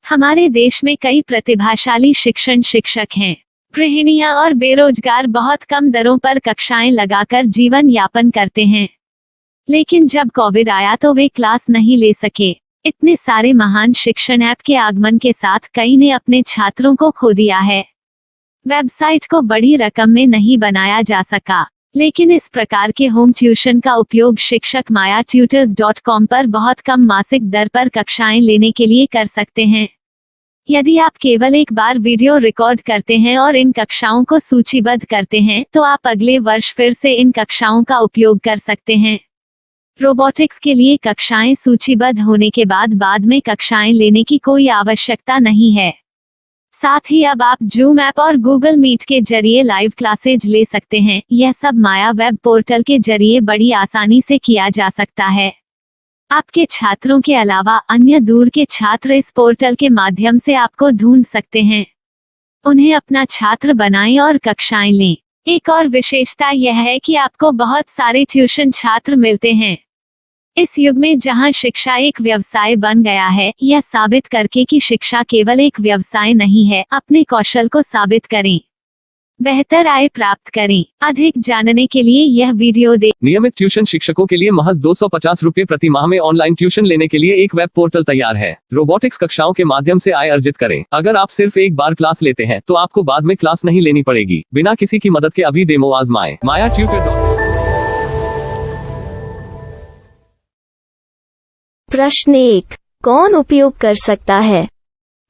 हमारे देश में कई प्रतिभाशाली शिक्षण शिक्षक हैं। गृहिणियां और बेरोजगार बहुत कम दरों पर कक्षाएं लगाकर जीवन यापन करते हैं। लेकिन जब कोविड आया तो वे क्लास नहीं ले सके। इतने सारे महान शिक्षण ऐप के आगमन के साथ कई ने अपने छात्रों को खो दिया है। वेबसाइट को बड़ी रकम में नहीं बनाया जा सका, लेकिन इस प्रकार के होम ट्यूशन का उपयोग शिक्षक myatutors.com पर बहुत कम मासिक दर पर कक्षाएं लेने के लिए कर सकते हैं। यदि आप केवल एक बार वीडियो रिकॉर्ड करते हैं और इन कक्षाओं को सूचीबद्ध करते हैं तो आप अगले वर्ष फिर से इन कक्षाओं का उपयोग कर सकते हैं। रोबोटिक्स के लिए कक्षाएं सूचीबद्ध होने के बाद में कक्षाएं लेने की कोई आवश्यकता नहीं है। साथ ही अब आप जूम ऐप और गूगल मीट के जरिए लाइव क्लासेज ले सकते हैं। यह सब माया वेब पोर्टल के जरिए बड़ी आसानी से किया जा सकता है। आपके छात्रों के अलावा अन्य दूर के छात्र इस पोर्टल के माध्यम से आपको ढूंढ सकते हैं। उन्हें अपना छात्र बनाएं और कक्षाएं लें। एक और विशेषता यह है कि आपको बहुत सारे ट्यूशन छात्र मिलते हैं। इस युग में जहां शिक्षा एक व्यवसाय बन गया है, यह साबित करके कि शिक्षा केवल एक व्यवसाय नहीं है, अपने कौशल को साबित करें, बेहतर आय प्राप्त करें। अधिक जानने के लिए यह वीडियो देखें। नियमित ट्यूशन शिक्षकों के लिए महज 250 रुपए प्रति माह में ऑनलाइन ट्यूशन लेने के लिए एक वेब पोर्टल तैयार है। रोबोटिक्स कक्षाओं के माध्यम से आय अर्जित करें। अगर आप सिर्फ एक बार क्लास लेते हैं तो आपको बाद में क्लास नहीं लेनी पड़ेगी। बिना किसी की मदद के अभी डेमो आजमाएं। myatutors.com। प्रश्न 1, कौन उपयोग कर सकता है?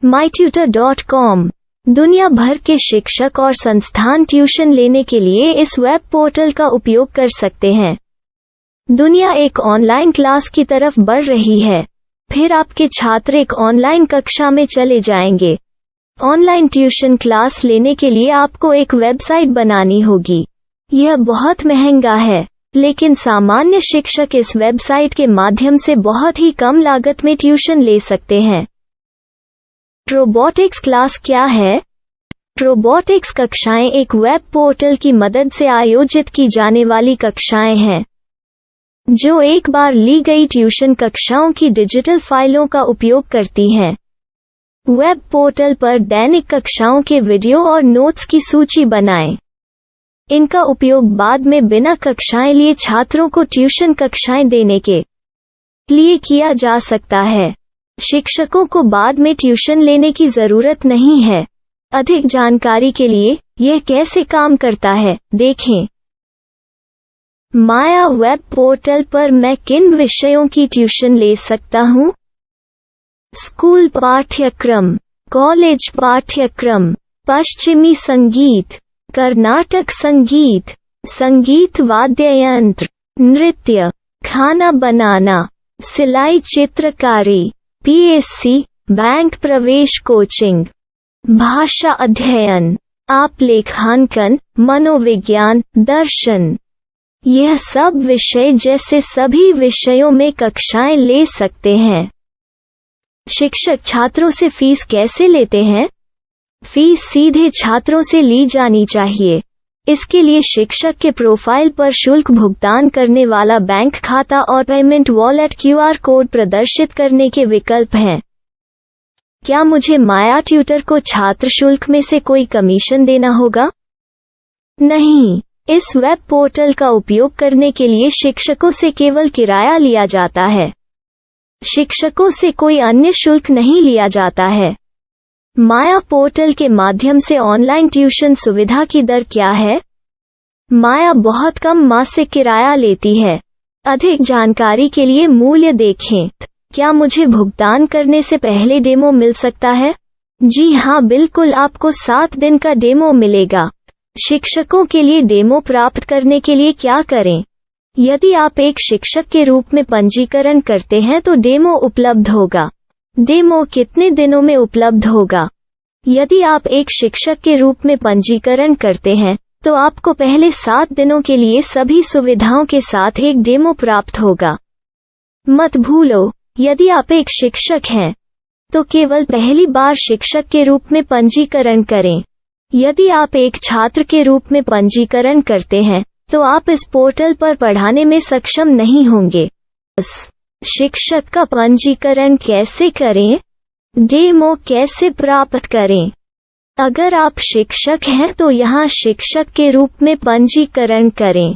mytutor.com दुनिया भर के शिक्षक और संस्थान ट्यूशन लेने के लिए इस वेब पोर्टल का उपयोग कर सकते हैं। दुनिया एक ऑनलाइन क्लास की तरफ बढ़ रही है। फिर आपके छात्र एक ऑनलाइन कक्षा में चले जाएंगे। ऑनलाइन ट्यूशन क्लास लेने के लिए आपको एक वेबसाइट बनानी होगी। यह बहुत महंगा है, लेकिन सामान्य शिक्षक इस वेबसाइट के माध्यम से बहुत ही कम लागत में ट्यूशन ले सकते हैं। रोबोटिक्स क्लास क्या है? रोबोटिक्स कक्षाएं एक वेब पोर्टल की मदद से आयोजित की जाने वाली कक्षाएं हैं, जो एक बार ली गई ट्यूशन कक्षाओं की डिजिटल फाइलों का उपयोग करती हैं। वेब पोर्टल पर दैनिक कक्षाओं के वीडियो और नोट्स की सूची बनाएं। इनका उपयोग बाद में बिना कक्षाएं लिए छात्रों को ट्यूशन कक्षाएं देने के लिए किया जा सकता है। शिक्षकों को बाद में ट्यूशन लेने की जरूरत नहीं है। अधिक जानकारी के लिए यह कैसे काम करता है, देखें। माया वेब पोर्टल पर मैं किन विषयों की ट्यूशन ले सकता हूँ? स्कूल पाठ्यक्रम, कॉलेज पाठ्यक्रम, पश्चिमी संगीत, कर्नाटक संगीत, संगीत वाद्य यंत्र, नृत्य, खाना बनाना, सिलाई चित्रकारी, पीएससी, बैंक प्रवेश कोचिंग, भाषा अध्ययन, आप लेखांकन, मनोविज्ञान, दर्शन। यह सब विषय जैसे सभी विषयों में कक्षाएं ले सकते हैं। शिक्षक छात्रों से फीस कैसे लेते हैं? फीस सीधे छात्रों से ली जानी चाहिए। इसके लिए शिक्षक के प्रोफाइल पर शुल्क भुगतान करने वाला बैंक खाता और पेमेंट वॉलेट क्यूआर कोड प्रदर्शित करने के विकल्प हैं। क्या मुझे माया ट्यूटर को छात्र शुल्क में से कोई कमीशन देना होगा? नहीं, इस वेब पोर्टल का उपयोग करने के लिए शिक्षकों से केवल किराया लिया जाता है। शिक्षकों से कोई अन्य शुल्क नहीं लिया जाता है। माया पोर्टल के माध्यम से ऑनलाइन ट्यूशन सुविधा की दर क्या है? माया बहुत कम मासिक किराया लेती है। अधिक जानकारी के लिए मूल्य देखें। क्या मुझे भुगतान करने से पहले डेमो मिल सकता है? जी हाँ, बिल्कुल, आपको 7 दिन का डेमो मिलेगा। शिक्षकों के लिए डेमो प्राप्त करने के लिए क्या करें? यदि आप एक शिक्षक के रूप में पंजीकरण करते हैं तो डेमो उपलब्ध होगा। डेमो कितने दिनों में उपलब्ध होगा? यदि आप एक शिक्षक के रूप में पंजीकरण करते हैं तो आपको पहले 7 दिनों के लिए सभी सुविधाओं के साथ एक डेमो प्राप्त होगा। मत भूलो, यदि आप एक शिक्षक हैं तो केवल पहली बार शिक्षक के रूप में पंजीकरण करें। यदि आप एक छात्र के रूप में पंजीकरण करते हैं तो आप इस पोर्टल पर पढ़ाने में सक्षम नहीं होंगे। शिक्षक का पंजीकरण कैसे करें? डेमो कैसे प्राप्त करें? अगर आप शिक्षक हैं तो यहाँ शिक्षक के रूप में पंजीकरण करें।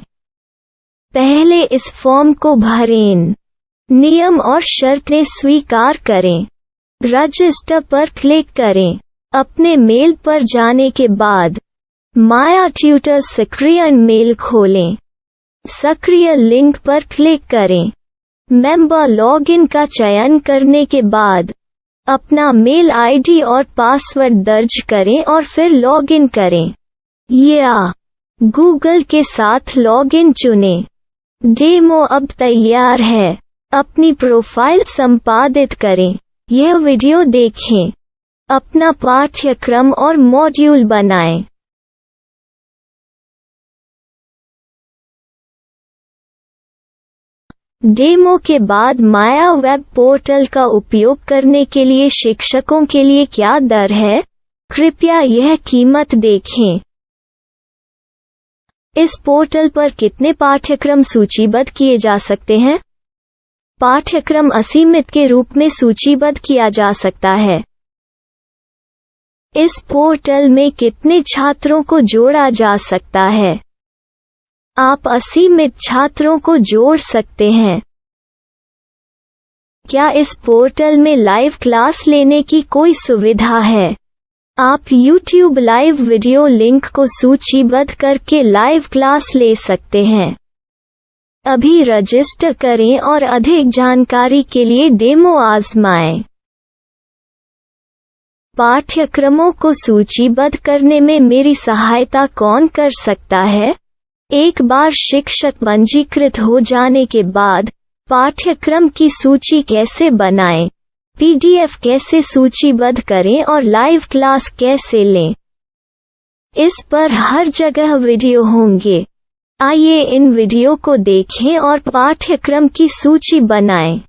पहले इस फॉर्म को भरें। नियम और शर्तें स्वीकार करें। रजिस्टर पर क्लिक करें। अपने मेल पर जाने के बाद माया ट्यूटर सक्रिय मेल खोलें। सक्रिय लिंक पर क्लिक करें। मेंबर लॉगिन का चयन करने के बाद अपना मेल आईडी और पासवर्ड दर्ज करें और फिर लॉगिन करें या गूगल के साथ लॉगिन चुनें। डेमो अब तैयार है। अपनी प्रोफाइल संपादित करें। यह वीडियो देखें। अपना पाठ्यक्रम और मॉड्यूल बनाएं। डेमो के बाद माया वेब पोर्टल का उपयोग करने के लिए शिक्षकों के लिए क्या दर है? कृपया यह कीमत देखें। इस पोर्टल पर कितने पाठ्यक्रम सूचीबद्ध किए जा सकते हैं? पाठ्यक्रम असीमित के रूप में सूचीबद्ध किया जा सकता है। इस पोर्टल में कितने छात्रों को जोड़ा जा सकता है? आप असीमित छात्रों को जोड़ सकते हैं। क्या इस पोर्टल में लाइव क्लास लेने की कोई सुविधा है? आप YouTube लाइव वीडियो लिंक को सूचीबद्ध करके लाइव क्लास ले सकते हैं। अभी रजिस्टर करें और अधिक जानकारी के लिए डेमो आजमाएं। पाठ्यक्रमों को सूचीबद्ध करने में मेरी सहायता कौन कर सकता है? एक बार शिक्षक पंजीकृत हो जाने के बाद पाठ्यक्रम की सूची कैसे बनाएं? PDF कैसे सूचीबद्ध करें और लाइव क्लास कैसे लें? इस पर हर जगह वीडियो होंगे। आइए इन वीडियो को देखें और पाठ्यक्रम की सूची बनाएं।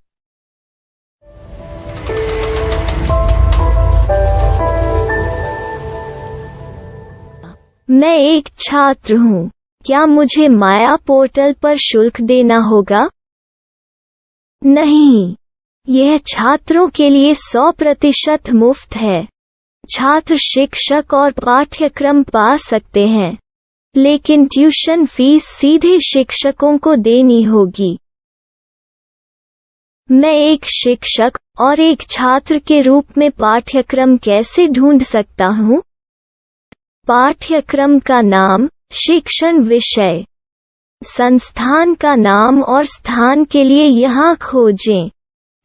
मैं एक छात्र हूँ। क्या मुझे माया पोर्टल पर शुल्क देना होगा? नहीं, यह छात्रों के लिए 100% मुफ्त है। छात्र शिक्षक और पाठ्यक्रम पा सकते हैं, लेकिन ट्यूशन फीस सीधे शिक्षकों को देनी होगी। मैं एक शिक्षक और एक छात्र के रूप में पाठ्यक्रम कैसे ढूंढ सकता हूँ? पाठ्यक्रम का नाम, शिक्षण विषय, संस्थान का नाम और स्थान के लिए यहाँ खोजें।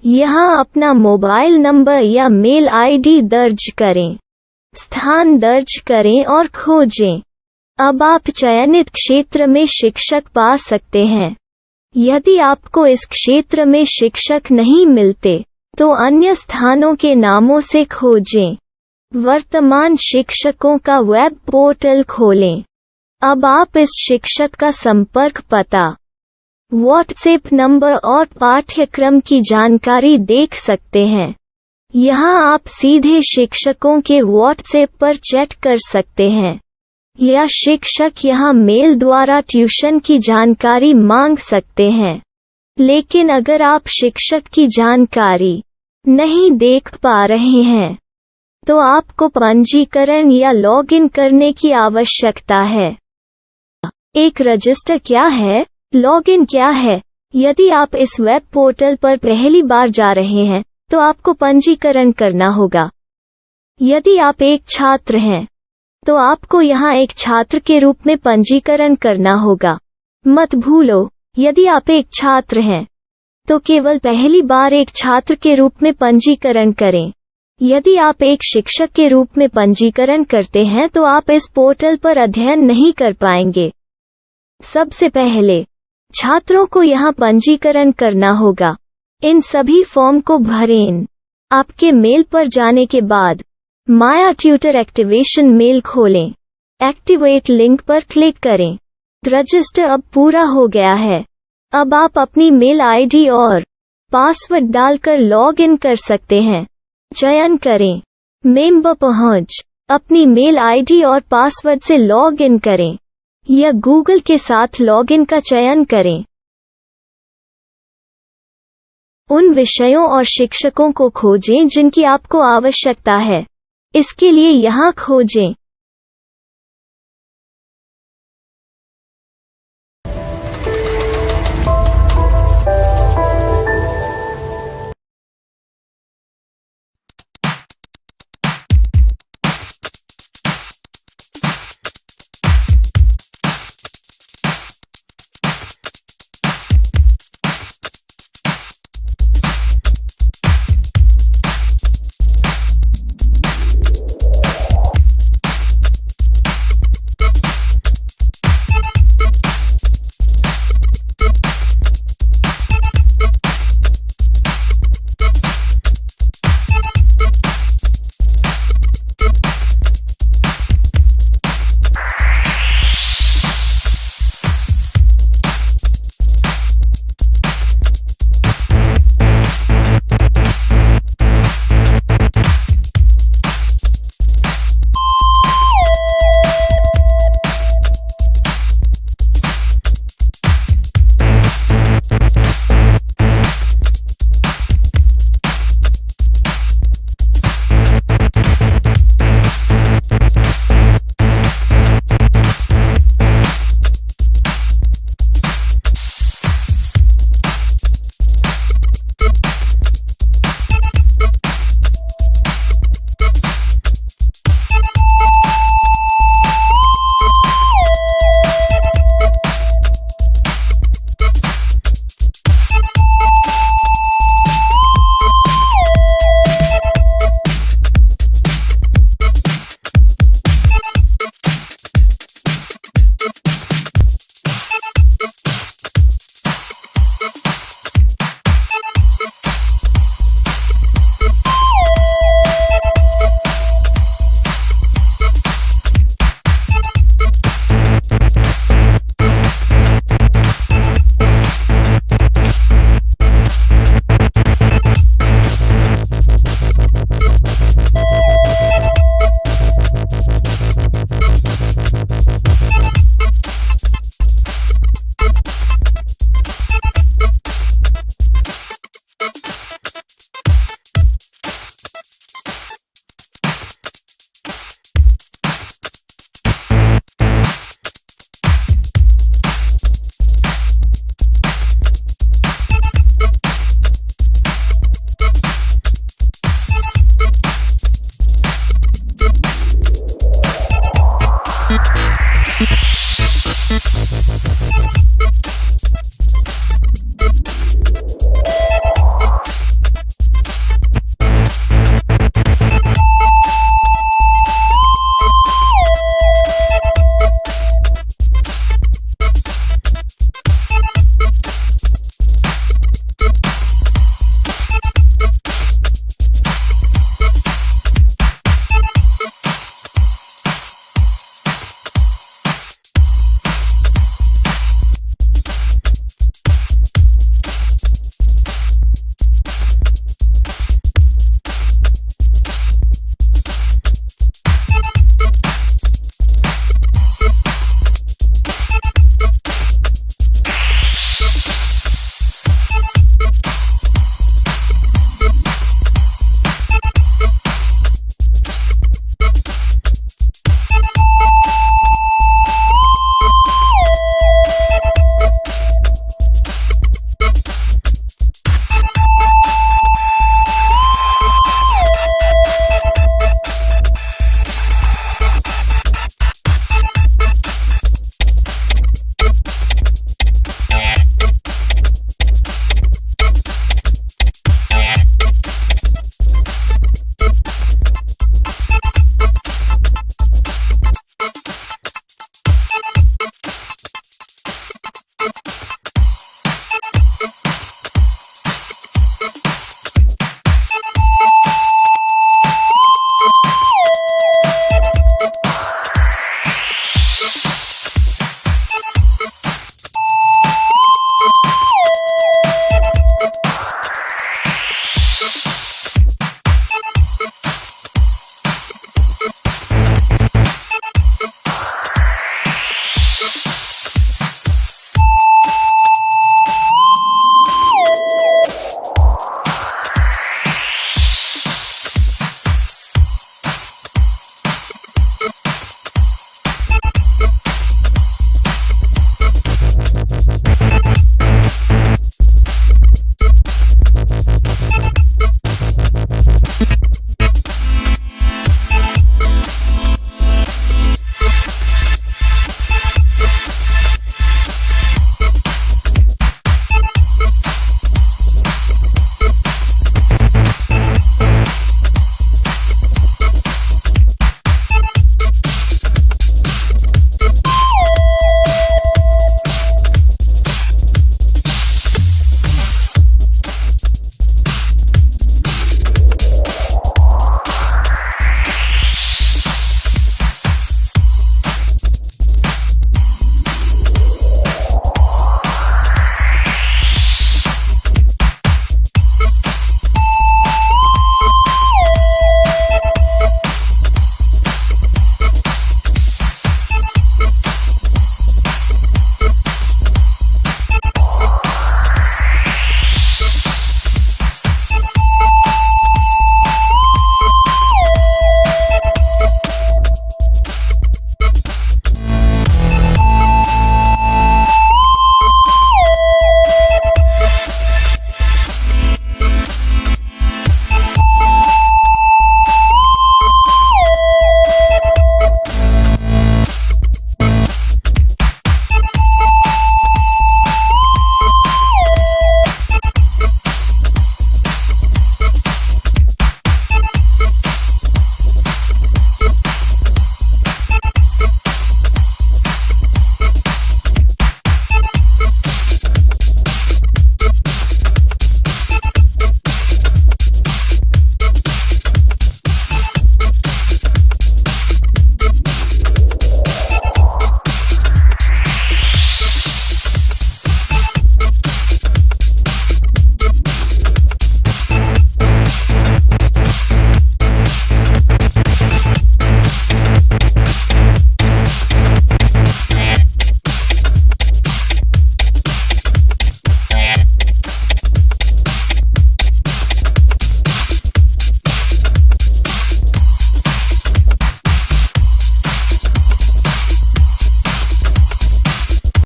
यहाँ अपना मोबाइल नंबर या मेल आईडी दर्ज करें। स्थान दर्ज करें और खोजें। अब आप चयनित क्षेत्र में शिक्षक पा सकते हैं। यदि आपको इस क्षेत्र में शिक्षक नहीं मिलते, तो अन्य स्थानों के नामों से खोजें। वर्तमान शिक्षकों का वेब पोर्टल खोलें। अब आप इस शिक्षक का संपर्क पता, व्हाट्सएप नंबर और पाठ्यक्रम की जानकारी देख सकते हैं। यहाँ आप सीधे शिक्षकों के व्हाट्सएप पर चैट कर सकते हैं या शिक्षक यहाँ मेल द्वारा ट्यूशन की जानकारी मांग सकते हैं। लेकिन अगर आप शिक्षक की जानकारी नहीं देख पा रहे हैं, तो आपको पंजीकरण या लॉगिन करने की आवश्यकता है। एक रजिस्टर क्या है? लॉगिन क्या है? यदि आप इस वेब पोर्टल पर पहली बार जा रहे हैं, तो आपको पंजीकरण करना होगा। यदि आप एक छात्र हैं, तो आपको यहाँ एक छात्र के रूप में पंजीकरण करना होगा। मत भूलो, यदि आप एक छात्र हैं, तो केवल पहली बार एक छात्र के रूप में पंजीकरण करें। यदि आप एक शिक्षक के रूप में पंजीकरण करते हैं, तो आप इस पोर्टल पर अध्ययन नहीं कर पाएंगे। सबसे पहले छात्रों को यहाँ पंजीकरण करना होगा। इन सभी फॉर्म को भरें। आपके मेल पर जाने के बाद माया ट्यूटर एक्टिवेशन मेल खोलें। एक्टिवेट लिंक पर क्लिक करें। रजिस्टर अब पूरा हो गया है। अब आप अपनी मेल आईडी और पासवर्ड डालकर लॉग इन कर सकते हैं। चयन करें मेंबर पहुंच। अपनी मेल आईडी और पासवर्ड से लॉग इन करें या गूगल के साथ लॉगिन का चयन करें। उन विषयों और शिक्षकों को खोजें जिनकी आपको आवश्यकता है। इसके लिए यहाँ खोजें।